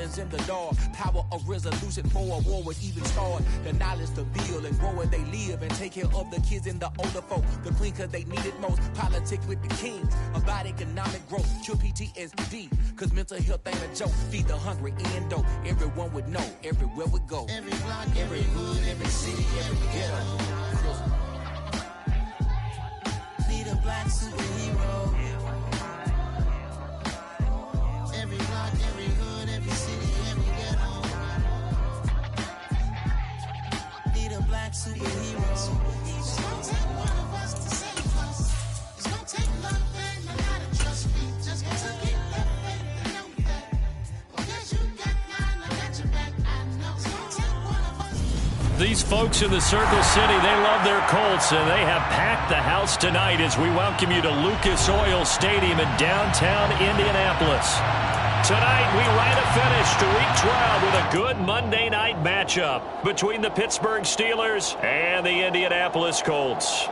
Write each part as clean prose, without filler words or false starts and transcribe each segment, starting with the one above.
Violence in the dark, power of resolution for a war would even start. The knowledge to build and grow where they live and take care of the kids and the older folk. The queen cause they need it most. Politics with the kings about economic growth. Cure PTSD cause mental health ain't a joke. Feed the hungry and dope. Everyone would know everywhere we go. Every block, every hood, every city, every ghetto. Need a black superhero. Every block, every hood, every city, every ghetto. Need a black superhero. It's gonna take one of us to save us. It's gonna take love and a lot of trust me. Just gotta get that faith and know that. Well, guess you got mine, I got your back. I know it's gonna take one of us. These folks in the Circle City, they love their Colts, and they have packed the house tonight as we welcome you to Lucas Oil Stadium in downtown Indianapolis. Tonight, we write a finish to Week 12 with a good Monday night matchup between the Pittsburgh Steelers and the Indianapolis Colts.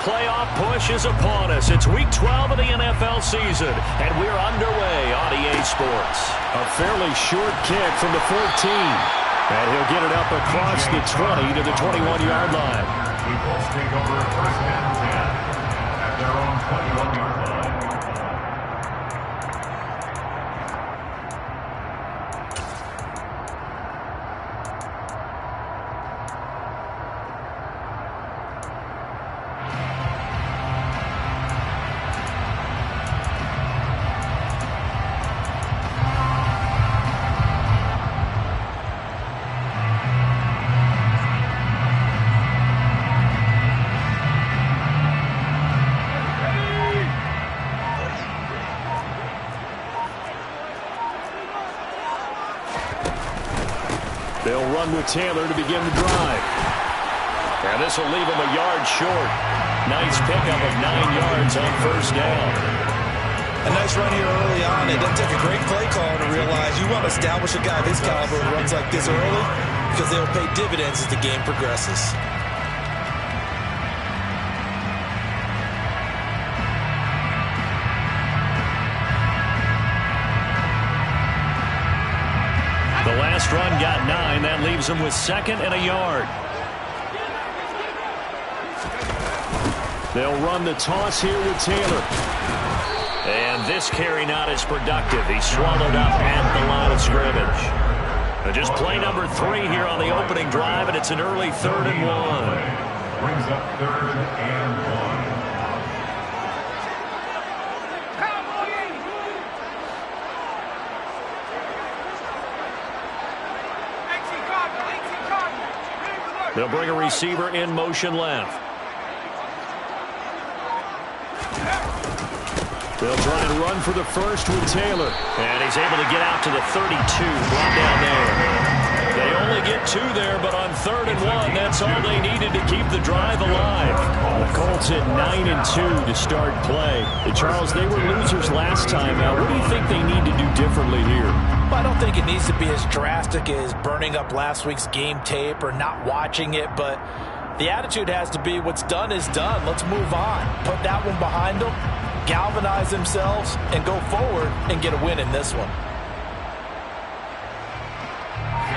Playoff push is upon us. It's Week 12 of the NFL season, and we're underway on EA Sports. A fairly short kick from the 14, and he'll get it up across the 20 to the 21-yard line. Eagles take over first and 10 at their own 21-yard line. They'll run with Taylor to begin the drive. And this will leave him a yard short. Nice pickup of 9 yards on first down. A nice run here early on. It doesn't take a great play call to realize you want to establish a guy this caliber who runs like this early because they will pay dividends as the game progresses. The last run got 9. That leaves him with second and a yard. They'll run the toss here with Taylor. And this carry not as productive. He's swallowed up at the line of scrimmage. Just play number 3 here on the opening drive, and it's an early 3rd and 1. Brings up 3rd and 1. They'll bring a receiver in motion left. They'll try and run for the first with Taylor. And he's able to get out to the 32. Brought down there. They only get 2 there, but on 3rd and 1, that's all they needed to keep the drive alive. The Colts hit 9-2 to start play. Charles, they were losers last time out. What do you think they need to do differently here? Well, I don't think it needs to be as drastic as burning up last week's game tape or not watching it, but the attitude has to be what's done is done. Let's move on. Put that one behind them, galvanize themselves, and go forward and get a win in this one.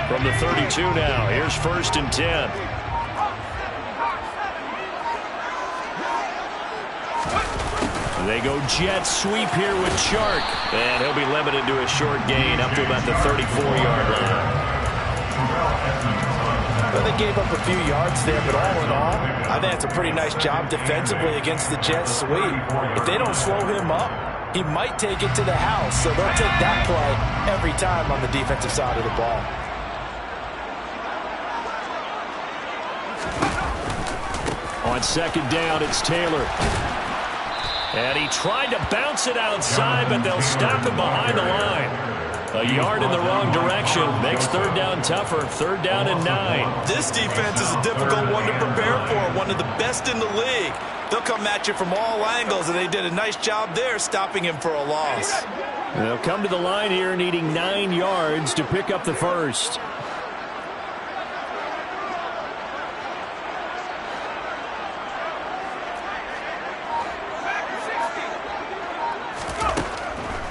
From the 32 now, here's 1st and 10. They go jet sweep here with Chark. And he'll be limited to a short gain up to about the 34-yard line. Well, they gave up a few yards there, but all in all, I think it's a pretty nice job defensively against the jet sweep. If they don't slow him up, he might take it to the house. So they'll take that play every time on the defensive side of the ball. On 2nd down, it's Taylor. And he tried to bounce it outside, but they'll stop him behind the line. A yard in the wrong direction makes 3rd down tougher. 3rd down and 9. This defense is a difficult one to prepare for, one of the best in the league. They'll come at you from all angles, and they did a nice job there stopping him for a loss. They'll come to the line here needing 9 yards to pick up the first.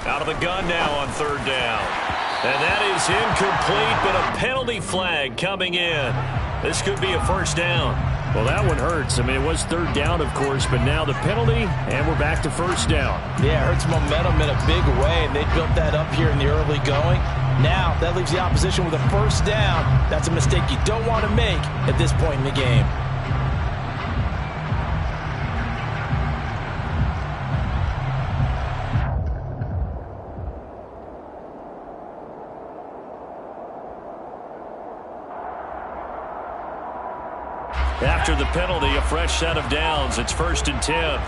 Out of the gun now on 3rd down. And that is incomplete, but a penalty flag coming in. This could be a 1st down. Well, that one hurts. I mean, it was 3rd down, of course, but now the penalty, and we're back to 1st down. Yeah, it hurts momentum in a big way, and they built that up here in the early going. Now, that leaves the opposition with a 1st down. That's a mistake you don't want to make at this point in the game. After the penalty, a fresh set of downs. It's 1st and 10.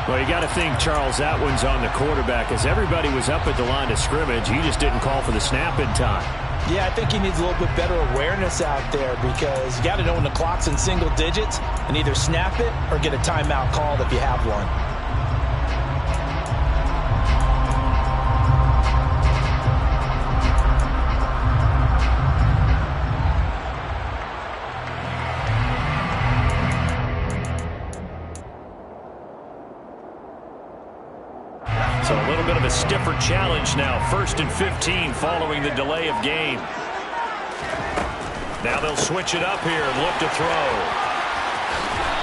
Well, you got to think, Charles, that one's on the quarterback, as everybody was up at the line of scrimmage. He just didn't call for the snap in time. Yeah, I think he needs a little bit better awareness out there, because you got to know when the clock's in single digits and either snap it or get a timeout called if you have one. So a little bit of a stiffer challenge now. 1st and 15 following the delay of game. Now they'll switch it up here and look to throw.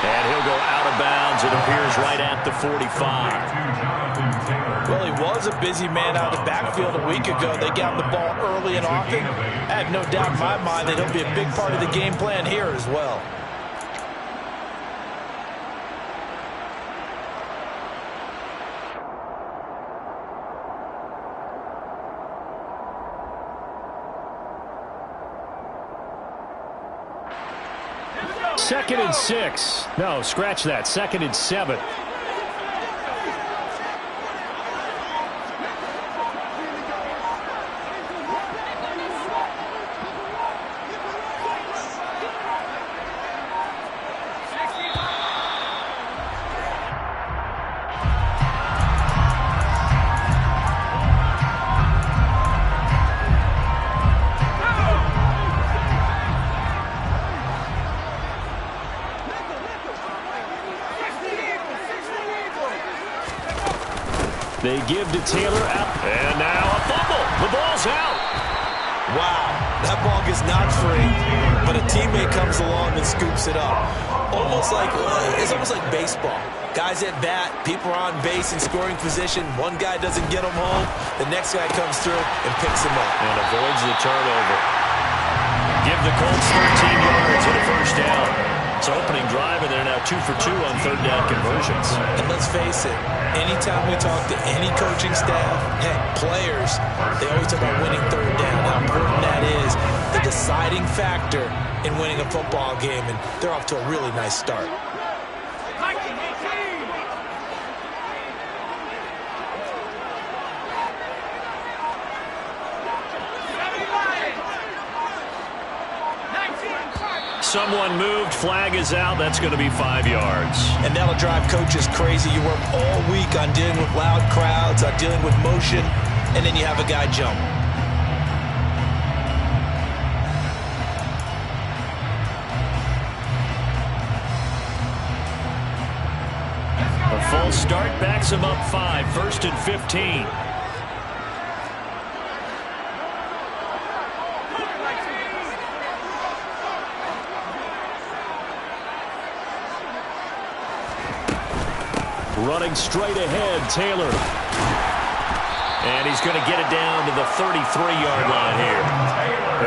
And he'll go out of bounds. It appears right at the 45. Well, he was a busy man out of the backfield a week ago. They got him the ball early and often. I have no doubt in my mind that he'll be a big part of the game plan here as well. Second and 6. No, scratch that. 2nd and 7. They give to Taylor out. And now a fumble. The ball's out. Wow, that ball gets knocked free, but a teammate comes along and scoops it up. It's almost like baseball. Guys at bat, people are on base in scoring position. One guy doesn't get them home. The next guy comes through and picks him up. And avoids the turnover. Give the Colts 13 yards and a 1st down. It's opening drive, and they're now 2 for 2 on 3rd down conversions. And let's face it, anytime we talk to any coaching staff, heck, players, they always talk about winning 3rd down, how important that is, the deciding factor in winning a football game, and they're off to a really nice start. Someone moved. Flag is out. That's going to be 5 yards. And that'll drive coaches crazy. You work all week on dealing with loud crowds, on dealing with motion, and then you have a guy jump. A false start backs him up 5. 1st and 15. Running straight ahead, Taylor. And he's going to get it down to the 33-yard line here.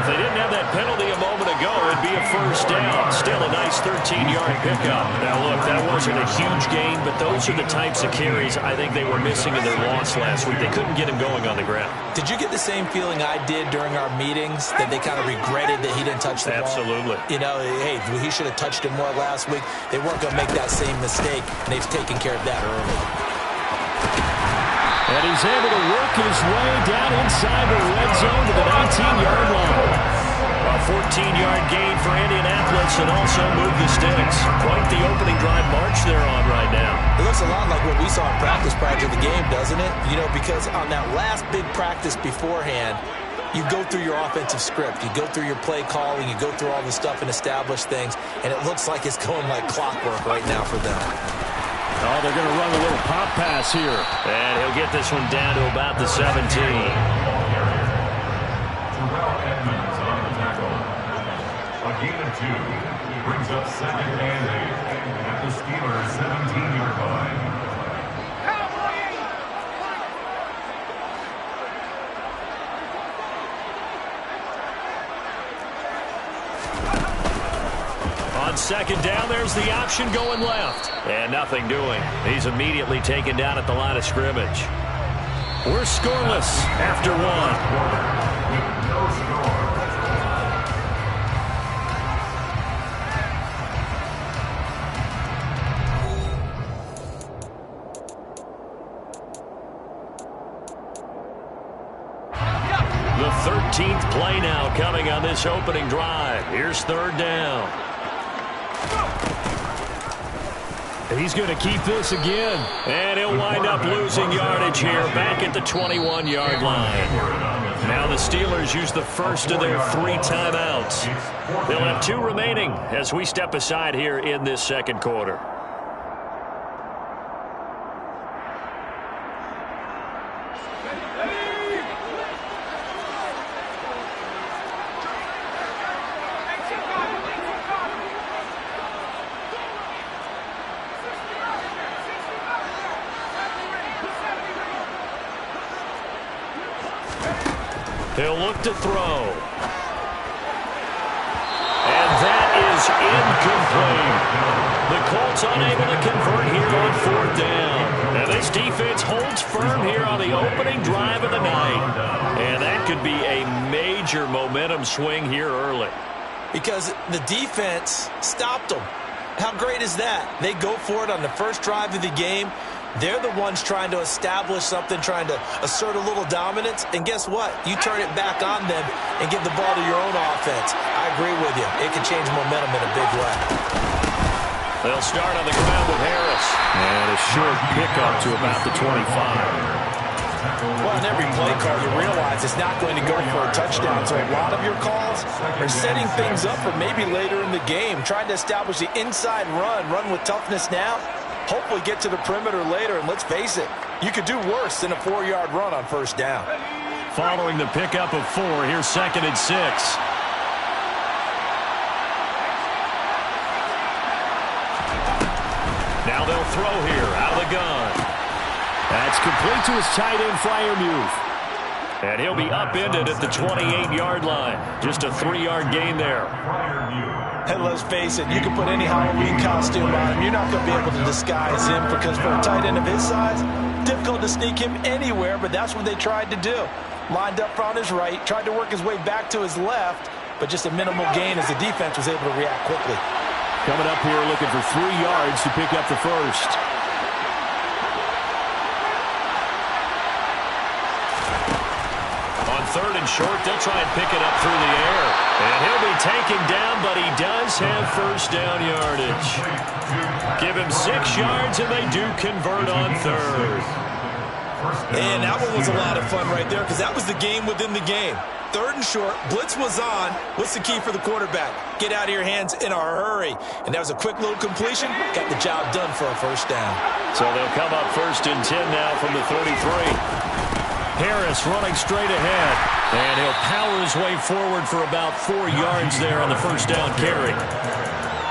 If they didn't have that penalty a moment ago, it'd be a 1st down. Still a nice 13-yard pickup. Now, look, that wasn't a huge gain, but those are the types of carries I think they were missing in their loss last week. They couldn't get him going on the ground. Did you get the same feeling I did during our meetings, that they kind of regretted that he didn't touch the ball? Absolutely. You know, hey, he should have touched it more last week. They weren't going to make that same mistake, and they've taken care of that early. And he's able to work his way down inside the red zone to the 19-yard line. A 14-yard gain for Indianapolis and also move the sticks. Quite the opening drive march they're on right now. It looks a lot like what we saw in practice prior to the game, doesn't it? You know, because on that last big practice beforehand, you go through your offensive script. You go through your play calling. You go through all the stuff and establish things. And it looks like it's going like clockwork right now for them. Oh, they're going to run a little pop pass here. And he'll get this one down to about the 17. A gain of 2 brings up 2nd and 8 at the Steelers' 17-yard line. On 2nd down, there's the option going left. And nothing doing. He's immediately taken down at the line of scrimmage. We're scoreless after 1. With no score. The 13th play now coming on this opening drive. Here's 3rd down. He's going to keep this again. And he'll wind up losing yardage here back at the 21-yard line. Now the Steelers use the first of their 3 timeouts. They'll have 2 remaining as we step aside here in this 2nd quarter. He'll look to throw. And that is incomplete. The Colts unable to convert here on 4th down. And this defense holds firm here on the opening drive of the night. And that could be a major momentum swing here early. Because the defense stopped them. How great is that? They go for it on the first drive of the game. They're the ones trying to establish something, trying to assert a little dominance. And guess what? You turn it back on them and give the ball to your own offense. I agree with you. It can change momentum in a big way. They'll start on the ground with Harris. And a short pickup to about the 25. Well, in every play call, you realize it's not going to go for a touchdown. So a lot of your calls are setting things up for maybe later in the game, trying to establish the inside run with toughness now. Hopefully get to the perimeter later, and let's face it, you could do worse than a 4-yard run on 1st down. Following the pickup of 4, here's 2nd and 6. Now they'll throw here out of the gun. That's complete to his tight end, Freiermuth. And he'll be upended at the 28-yard line. Just a 3-yard gain there. And let's face it, you can put any Halloween costume on him. You're not going to be able to disguise him because for a tight end of his size, difficult to sneak him anywhere, but that's what they tried to do. Lined up on his right, tried to work his way back to his left, but just a minimal gain as the defense was able to react quickly. Coming up here looking for 3 yards to pick up the first. On 3rd and short, they'll try and pick it up through the air. And he'll be taken down, but he does have 1st down yardage. Give him 6 yards, and they do convert on 3rd. And that one was a lot of fun right there because that was the game within the game. 3rd and short, blitz was on. What's the key for the quarterback? Get out of your hands in a hurry. And that was a quick little completion. Got the job done for a 1st down. So they'll come up 1st and 10 now from the 33. Harris running straight ahead. And he'll power his way forward for about 4 yards there on the 1st down carry.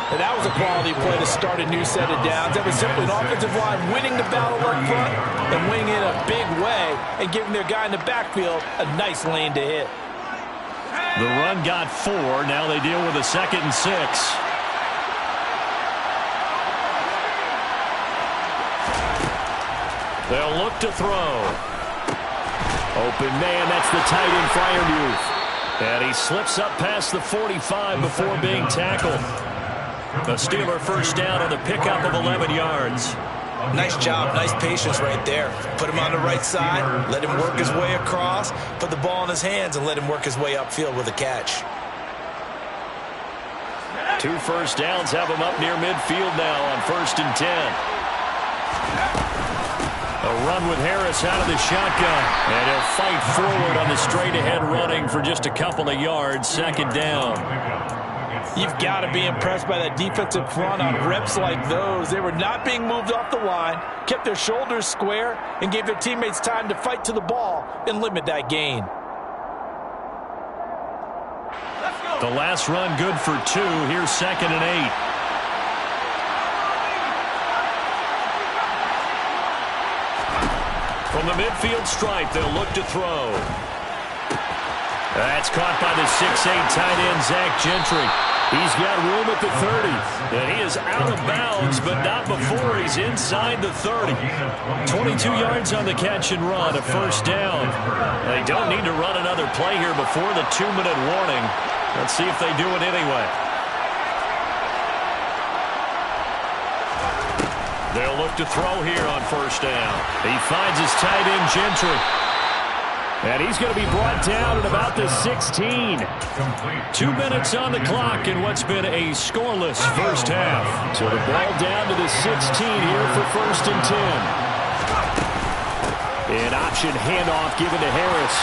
And that was a quality play to start a new set of downs. That was simply an offensive line winning the battle up front and winning in a big way and giving their guy in the backfield a nice lane to hit. The run got 4. Now they deal with a 2nd and 6. They'll look to throw. Open man, that's the tight end, Freiermuth. And he slips up past the 45 before being tackled. The Steeler 1st down on the pickup of 11 yards. Nice job, nice patience right there. Put him on the right side, let him work his way across, put the ball in his hands, and let him work his way upfield with a catch. 2 first downs have him up near midfield now on 1st and 10. A run with Harris out of the shotgun. And he'll fight forward on the straight-ahead running for just a couple of yards. 2nd down. You've got to be impressed by that defensive front on reps like those. They were not being moved off the line, kept their shoulders square, and gave their teammates time to fight to the ball and limit that gain. The last run good for 2. Here's 2nd and 8. From the midfield stripe, they'll look to throw. That's caught by the 6'8" tight end, Zach Gentry. He's got room at the 30. And he is out of bounds, but not before he's inside the 30. 22 yards on the catch and run, a 1st down. They don't need to run another play here before the 2-minute warning. Let's see if they do it anyway. They'll look to throw here on 1st down. He finds his tight end, Gentry. And he's going to be brought down at about the 16. 2 minutes on the clock in what's been a scoreless first half. So the ball down to the 16 here for 1st and 10. An option handoff given to Harris.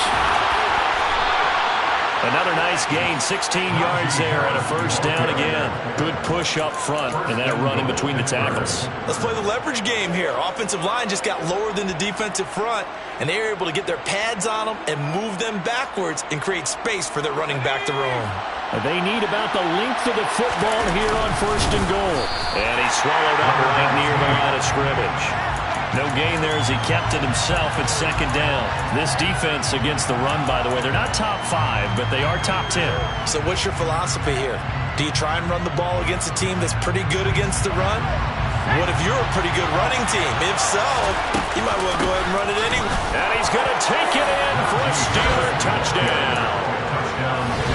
Another nice gain, 16 yards there and a 1st down again. Good push up front and that run in between the tackles. Let's play the leverage game here. Offensive line just got lower than the defensive front, and they were able to get their pads on them and move them backwards and create space for their running back to roam. They need about the length of the football here on 1st and goal. And he swallowed up right near the line of scrimmage. No gain there as he kept it himself at 2nd down. This defense against the run, by the way, they're not top 5, but they are top 10. So what's your philosophy here? Do you try and run the ball against a team that's pretty good against the run? What if you're a pretty good running team? If so, you might well go ahead and run it anyway. And he's going to take it in for a Steeler touchdown.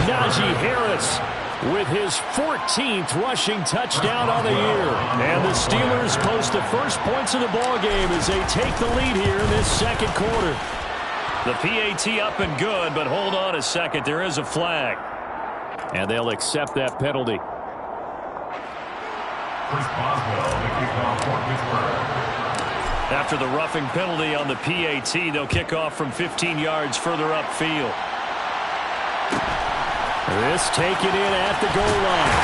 Najee Harris with his 14th rushing touchdown on the year. And the Steelers post the first points of the ball game as they take the lead here in this 2nd quarter. The PAT up and good, but hold on a second. There is a flag. And they'll accept that penalty. After the roughing penalty on the PAT, they'll kick off from 15 yards further upfield. This taken in at the goal line.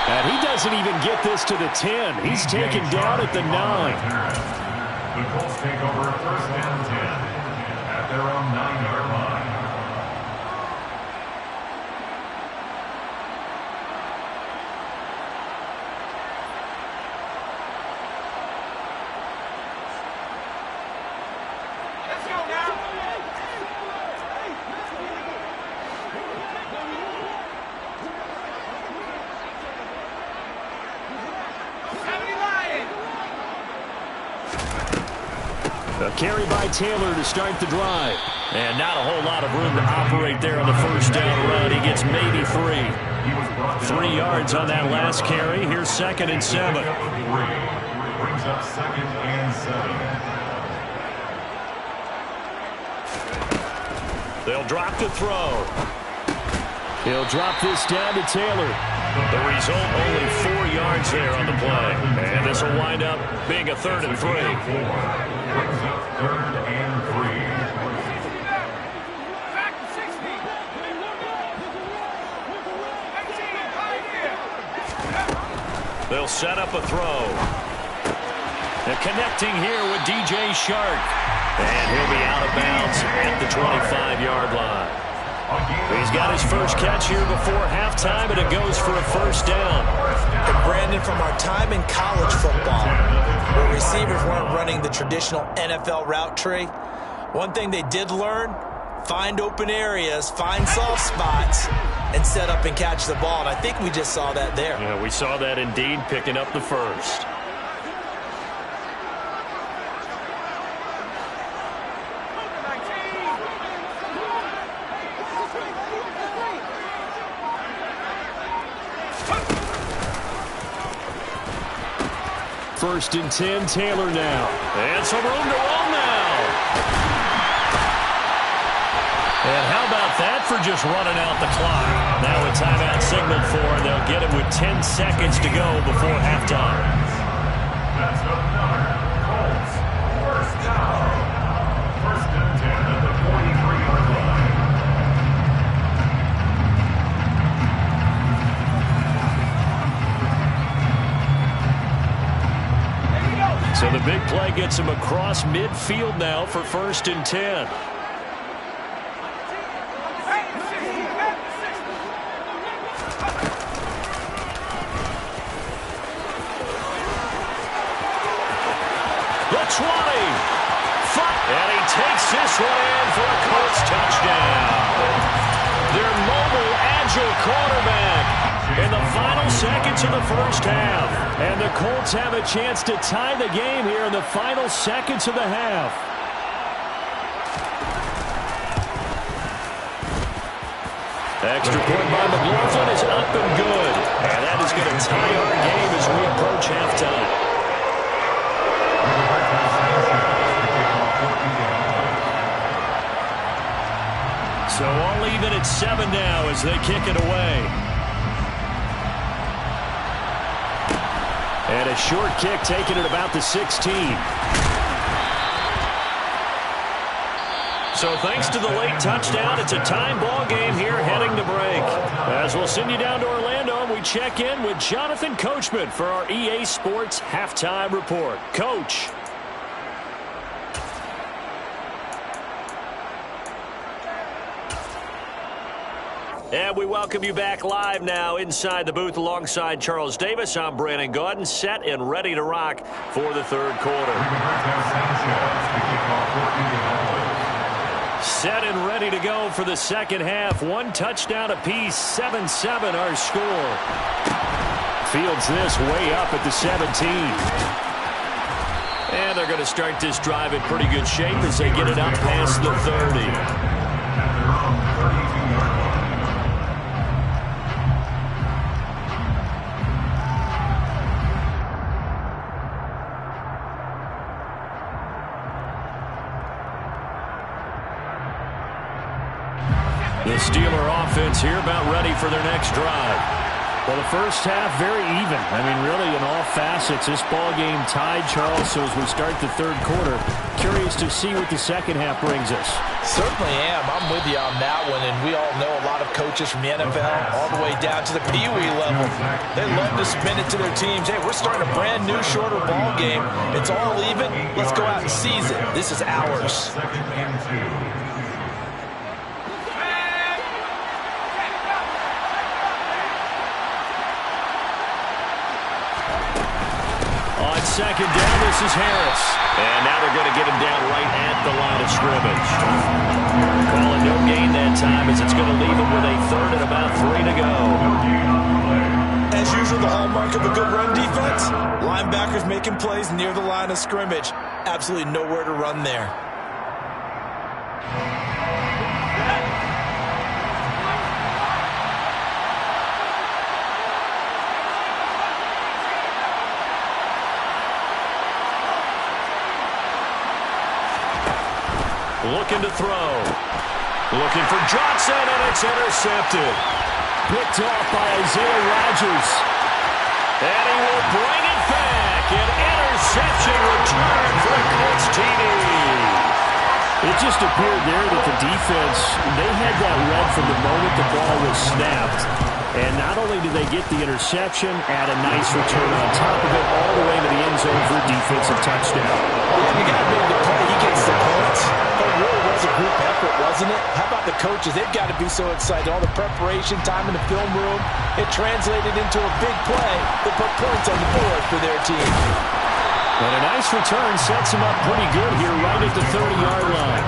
And he doesn't even get this to the 10. He's taken down at the 9. The Colts take over 1st and 10 at their own 9-yard line. A carry by Taylor to start the drive. And not a whole lot of room to operate there on the 1st down run. He gets maybe 3. 3 yards on that last carry. Here's 2nd and 7. Brings up 2nd and 7. They'll drop to throw. He'll drop this down to Taylor. The result, only 4 yards there on the play. And this will wind up being a 3rd and 3. Brings up 3rd and 3. They'll set up a throw. They're connecting here with DJ Shark. And he'll be out of bounds at the 25-yard line. He's got his first catch here before halftime, and it goes for a 1st down. And Brandon, from our time in college football, where receivers weren't running the traditional NFL route tree, one thing they did learn, find open areas, find soft spots, and set up and catch the ball. And I think we just saw that there. Yeah, we saw that indeed, picking up the first. First and 10, Taylor now. And some room to run now. And how about that for just running out the clock? Now a timeout signaled for, and they'll get it with 10 seconds to go before halftime. That's another Colts first down. First and 10 at the 43-yard line. So the big play gets him across midfield now for first and 10. The 20. And he takes this one in for a Colts touchdown. Their mobile, agile quarterback in the final seconds of the first half. And the Colts have a chance to tie the game here in the final seconds of the half. Extra point by McLaughlin is up and good. And that is going to tie our game as we approach halftime. So all even at 7 now as they kick it away. And a short kick taken at about the 16. So thanks to the late touchdown, it's a time ball game here heading to break. As we'll send you down to Orlando, we check in with Jonathan Coachman for our EA Sports Halftime Report. Coach. And we welcome you back live now inside the booth alongside Charles Davis. I'm Brandon Gaudin, set and ready to rock for the third quarter. Set and ready to go for the second half. One touchdown apiece, 7-7 our score. Fields this way up at the 17. And they're going to start this drive in pretty good shape as they get it up past the 30. The Steeler offense here about ready for their next drive. Well, the first half very even. I mean, really in all facets, this ball game tied, Charles. So as we start the third quarter, curious to see what the second half brings us. Certainly am. I'm with you on that one. And we all know a lot of coaches from the NFL all the way down to the Pee Wee level. They love to spin it to their teams. Hey, we're starting a brand new, shorter ball game. It's all even. Let's go out and seize it. This is ours. Second and 2. Second down, this is Harris. And now they're going to get him down right at the line of scrimmage. Calling no gain that time as it's going to leave him with a third and about 3 to go. As usual, the hallmark of a good run defense, linebackers making plays near the line of scrimmage. Absolutely nowhere to run there. Looking to throw. Looking for Johnson, and it's intercepted. Picked off by Isaiah Rodgers. And he will bring it back. An interception return for a Colts TD. It just appeared there that the defense, they had that read from the moment the ball was snapped. And not only did they get the interception, add a nice return on top of it, all the way to the end zone for a defensive touchdown. The guy made the play, he gets the points. It really was a group effort, wasn't it? How about the coaches? They've got to be so excited. All the preparation time in the film room, it translated into a big play that put points on the board for their team. And a nice return sets him up pretty good here right at the 30-yard line.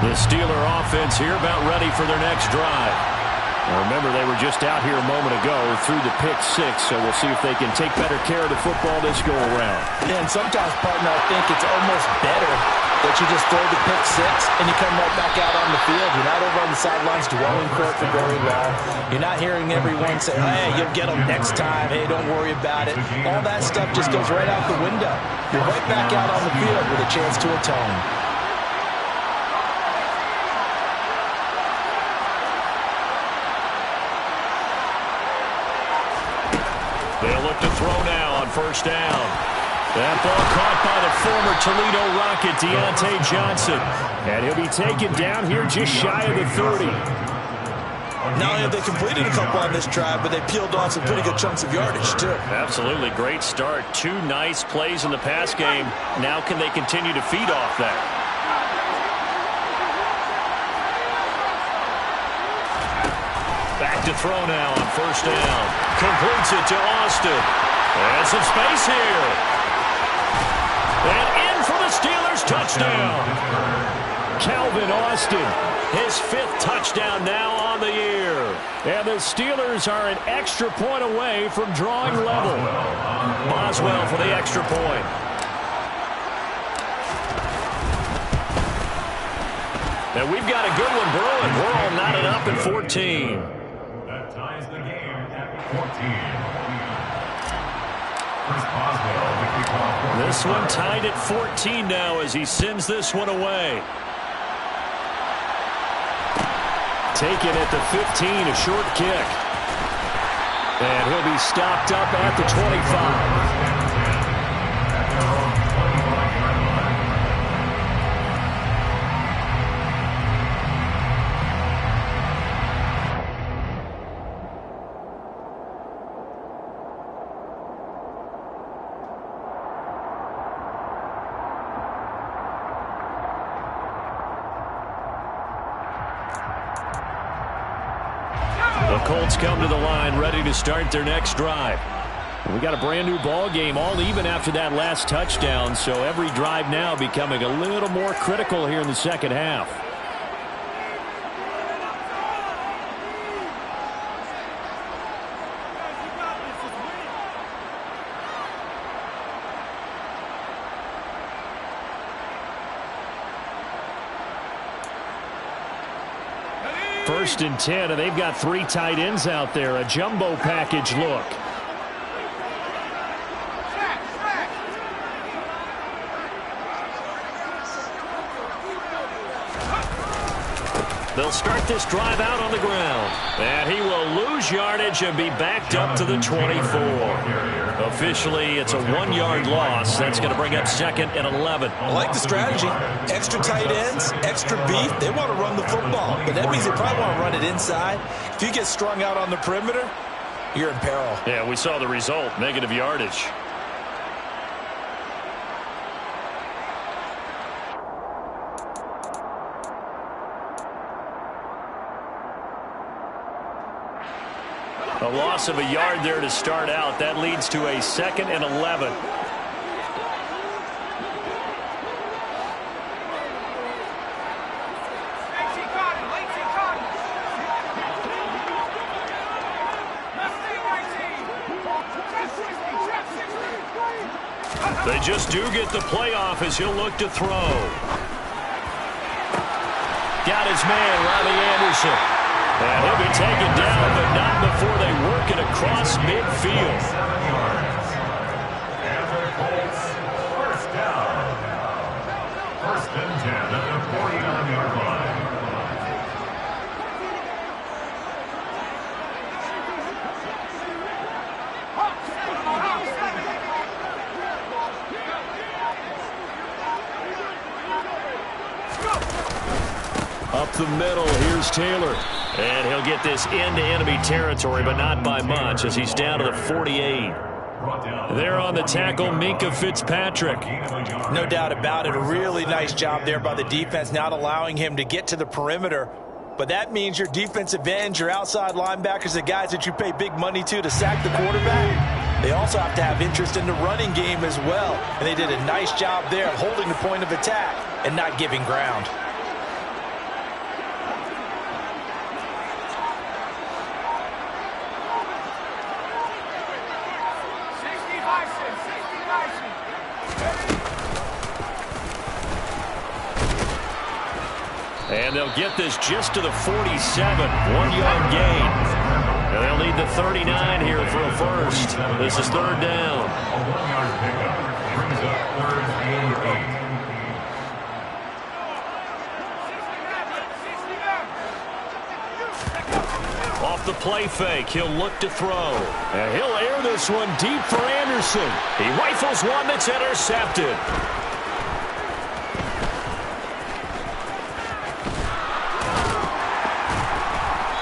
The Steeler offense here about ready for their next drive. Remember, they were just out here a moment ago through the pick six, so we'll see if they can take better care of the football this go-around. Yeah, and sometimes, partner, I think it's almost better that you just throw the pick six and you come right back out on the field. You're not over on the sidelines dwelling court for very long. You're not hearing everyone say, hey, you'll get them next time. Hey, don't worry about it. All that stuff just goes right out the window. You're right back out on the field with a chance to atone. They'll look to throw now on first down. That ball caught by the former Toledo Rocket, Deontay Johnson. And he'll be taken down here just shy of the 30. Not only have they completed a couple on this drive, but they peeled off some pretty good chunks of yardage, too. Absolutely great start. 2 nice plays in the pass game. Now can they continue to feed off that? Back to throw now on first down. Completes it to Austin. And some space here. And in for the Steelers touchdown. Calvin Austin, his 5th touchdown now on the year. And the Steelers are an extra point away from drawing level. Boswell for the extra point. And we've got a good one brewing. We're all knotted up at 14. That ties the game at 14. Chris Boswell, the kickoff. This one tied at 14 now as he sends this one away. Taken at the 15, a short kick. And he'll be stopped up at the 25. Colts come to the line ready to start their next drive. We got a brand new ball game, all even after that last touchdown, so every drive now becoming a little more critical here in the second half. First and 10, and they've got 3 tight ends out there. A jumbo package look. They'll start this drive out on the ground. And he will lose yardage and be backed up to the 24. Officially, it's a 1-yard loss. That's going to bring up 2nd and 11. I like the strategy. Extra tight ends, extra beef. They want to run the football, but that means they probably want to run it inside. If you get strung out on the perimeter, you're in peril. Yeah, we saw the result, negative yardage. A loss of a yard there to start out. That leads to a 2nd and 11. They just do get the playoff as he'll look to throw. Got his man, Riley Anderson. And he'll be taken down, but not before they work it across midfield. 7 yards. And the Colts, first down. 1st and 10 at the 49-yard line. Up the middle, here's Taylor. And he'll get this into enemy territory, but not by much as he's down to the 48. There on the tackle, Minkah Fitzpatrick. No doubt about it. A really nice job there by the defense, not allowing him to get to the perimeter. But that means your defensive ends, your outside linebackers, the guys that you pay big money to sack the quarterback, they also have to have interest in the running game as well. And they did a nice job there of holding the point of attack and not giving ground. And they'll get this just to the 47. 1-yard gain. And they'll need the 39 here for a first. This is third down. A 1-yard pickup brings up third and 8. Off the play fake, he'll look to throw. And he'll air this one deep for Anderson. He rifles one that's intercepted.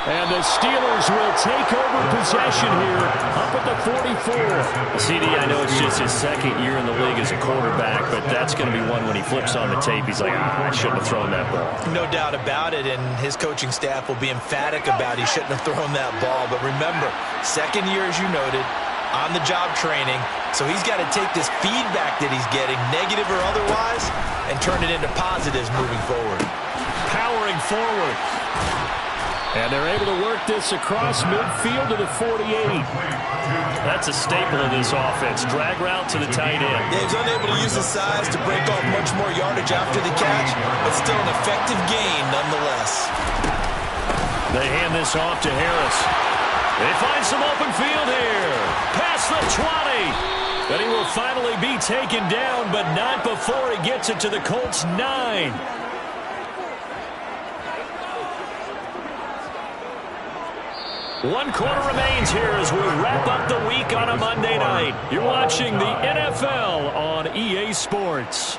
And the Steelers will take over possession here up at the 44. CD, I know it's just his second year in the league as a quarterback, but that's going to be one when he flips on the tape. He's like, I shouldn't have thrown that ball. No doubt about it, and his coaching staff will be emphatic about he shouldn't have thrown that ball. But remember, second year, as you noted, on-the-job training, so he's got to take this feedback that he's getting, negative or otherwise, and turn it into positives moving forward. Powering forward. And they're able to work this across midfield to the 48. That's a staple of this offense. Drag route to the tight end. Yeah, he's unable to use his size to break off much more yardage after the catch, but still an effective gain nonetheless. They hand this off to Harris. They find some open field here. Past the 20. But he will finally be taken down, but not before he gets it to the Colts 9. One quarter remains here as we wrap up the week on a Monday night. You're watching the NFL on EA Sports.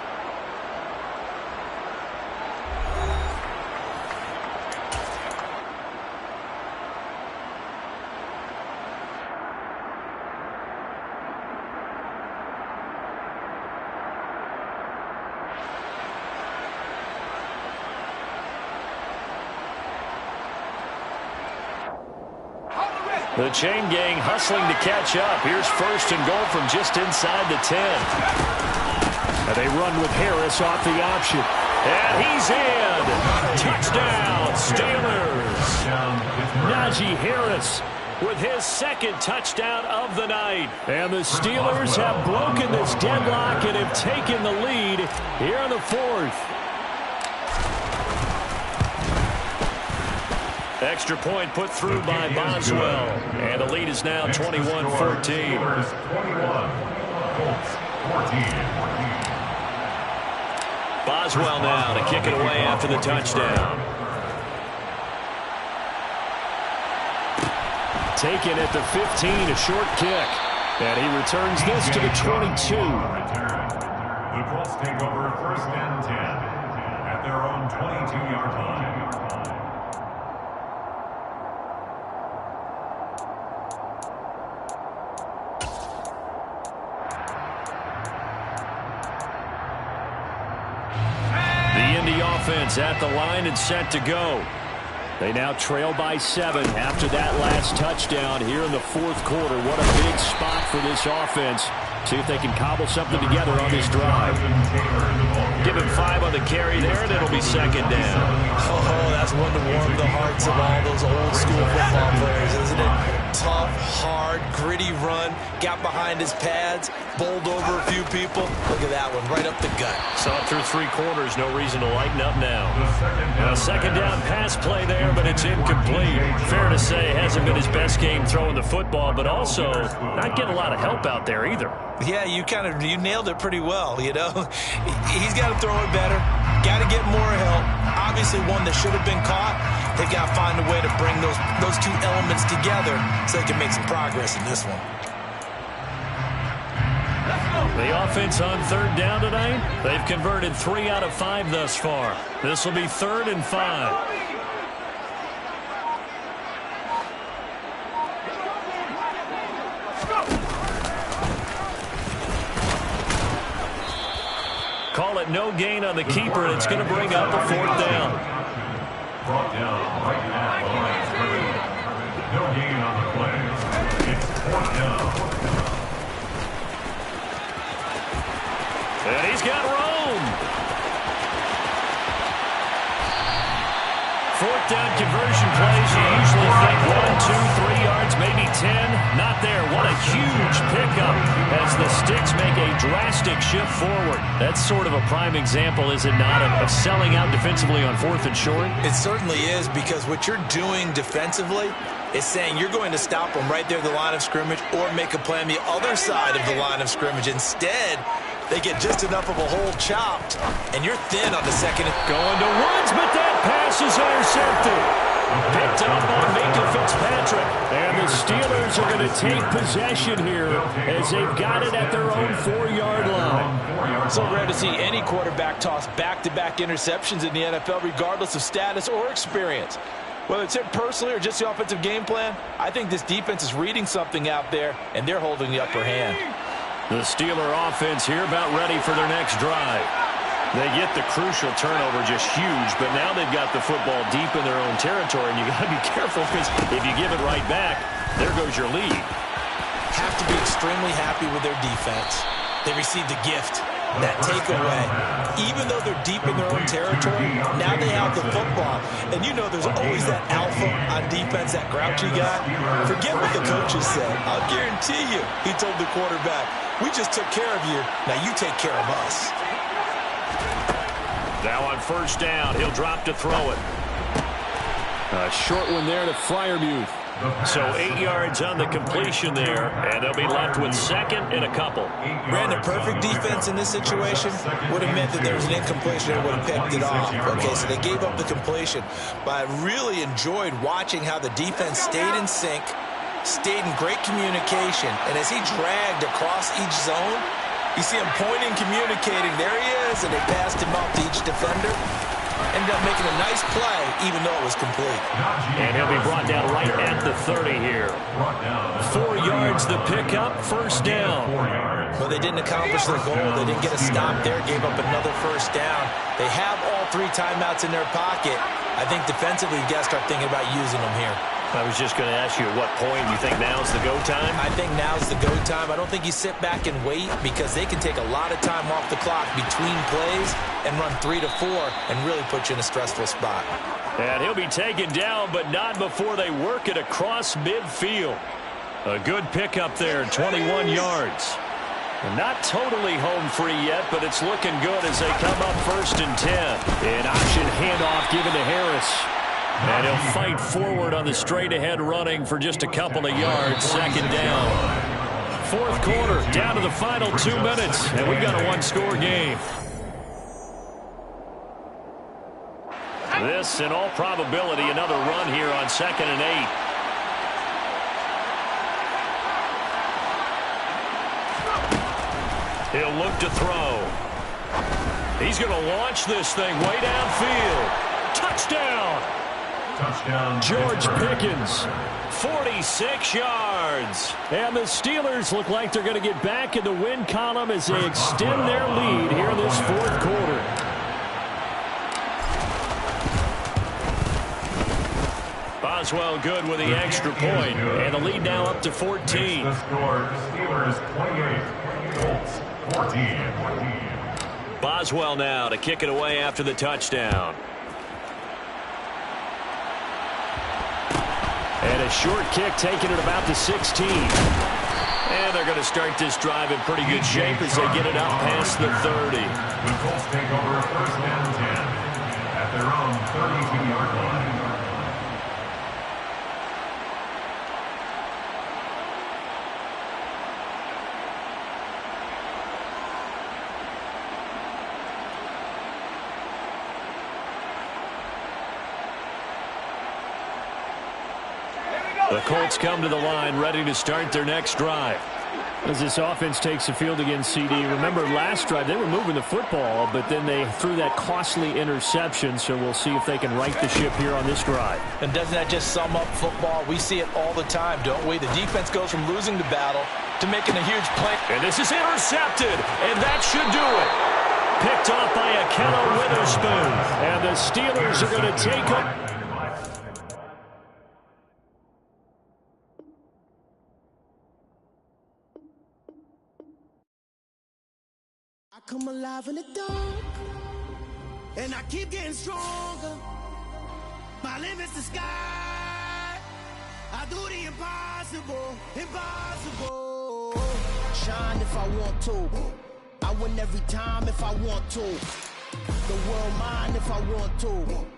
The chain gang hustling to catch up. Here's first and goal from just inside the 10. And they run with Harris off the option. And he's in. Touchdown, Steelers. Najee Harris with his second touchdown of the night. And the Steelers have broken this deadlock and have taken the lead here in the fourth. Extra point put through by Boswell. And the lead is now 21-14. Boswell now to kick it away after the touchdown. Taken at the 15, a short kick. And he returns this to the 22. The Colts take over first and 10 at their own 22-yard line. Offense at the line and set to go. They now trail by 7 after that last touchdown here in the fourth quarter. What a big spot for this offense. See if they can cobble something together on this drive. Give him 5 on the carry there, and it'll be second down. Oh, that's one to warm the hearts of all those old school football players, isn't it? Tough, hard, gritty run. Got behind his pads, bowled over a few people. Look at that one, right up the gut. Saw it through 3 quarters, no reason to lighten up now. A second down pass play there, but it's incomplete. Fair to say, hasn't been his best game throwing the football, but also not getting a lot of help out there either. Yeah, you nailed it pretty well, you know. He's got to throw it better. Got to get more help. Obviously one that should have been caught. They've got to find a way to bring those two elements together so they can make some progress in this one. The offense on third down tonight, they've converted 3 out of 5 thus far. This will be 3rd and 5. Call it no gain on the keeper, and it's going to bring up a 4th down. Brought down right at the line of scrimmage. No gain on the play. It's 4th down. And he's got room. 4th down conversion plays, you usually get 1, 2, 3 yards, maybe 10. Not there. What a huge pickup as the Sticks make a drastic shift forward. That's sort of a prime example, is it not, of selling out defensively on 4th and short? It certainly is, because what you're doing defensively is saying you're going to stop them right there at the line of scrimmage or make a play on the other side of the line of scrimmage. Instead, they get just enough of a hole chopped, and you're thin on the second. Going to Woods, but that pass is intercepted. Picked up on Minka Fitzpatrick. And the Steelers are going to take possession here as they've got it at their own 4-yard line. So rare to see any quarterback toss back-to-back interceptions in the NFL, regardless of status or experience. Whether it's him personally or just the offensive game plan, I think this defense is reading something out there, and they're holding the upper hand. The Steeler offense here about ready for their next drive. They get the crucial turnover, just huge, but now they've got the football deep in their own territory, and you got to be careful, because if you give it right back, there goes your lead. Have to be extremely happy with their defense. They received the gift, that takeaway. Even though they're deep in their own territory, now they have the football. And you know there's always that alpha on defense, that grouchy guy. Forget what the coaches said. I'll guarantee you, he told the quarterback, we just took care of you, now you take care of us. Now on 1st down, he'll drop to throw it. A short one there to Freiermuth. So 8 yards on the completion there, and they'll be left with 2nd and a couple. Brandon, perfect defense in this situation would have meant that there was an incompletion and would have picked it off. Okay, so they gave up the completion. But I really enjoyed watching how the defense stayed in sync, stayed in great communication, and as he dragged across each zone, you see him pointing, communicating. There he is, and they passed him off to each defender. Ended up making a nice play, even though it was complete. And he'll be brought down right at the 30 here. 4 yards the pickup, 1st down. Well, they didn't accomplish their goal. They didn't get a stop there, gave up another 1st down. They have all 3 timeouts in their pocket. I think defensively, you got to start thinking about using them here. I was just going to ask you at what point you think now's the go time? I think now's the go time. I don't think you sit back and wait, because they can take a lot of time off the clock between plays and run 3 to 4 and really put you in a stressful spot. And he'll be taken down, but not before they work it across midfield. A good pickup there, 21 yards. Not totally home free yet, but it's looking good as they come up 1st and 10. An option handoff given to Harris. And he'll fight forward on the straight-ahead running for just a couple of yards. 2nd down. 4th quarter, down to the final 2 minutes, and we've got a 1-score game. This, in all probability, another run here on 2nd and 8. He'll look to throw. He's going to launch this thing way downfield. Touchdown! George Pickens, 46 yards. And the Steelers look like they're going to get back in the win column as they extend their lead here in this 4th quarter. Boswell good with the extra point, and the lead now up to 14. The score, Steelers 28, Colts 14. Boswell now to kick it away after the touchdown. And a short kick taken at about the 16. And they're going to start this drive in pretty good shape as they get it up past the 30. The Colts take over 1st and 10 at their own 32-yard line. The Colts come to the line ready to start their next drive. As this offense takes the field against CD, remember last drive they were moving the football, but then they threw that costly interception, so we'll see if they can right the ship here on this drive. And doesn't that just sum up football? We see it all the time, don't we? The defense goes from losing the battle to making a huge play. And this is intercepted, and that should do it. Picked off by Akello Witherspoon. And the Steelers are going to take up. I come alive in the dark, and I keep getting stronger. My limit's the sky. I do the impossible, impossible. Shine if I want to. I win every time if I want to. The world mine if I want to.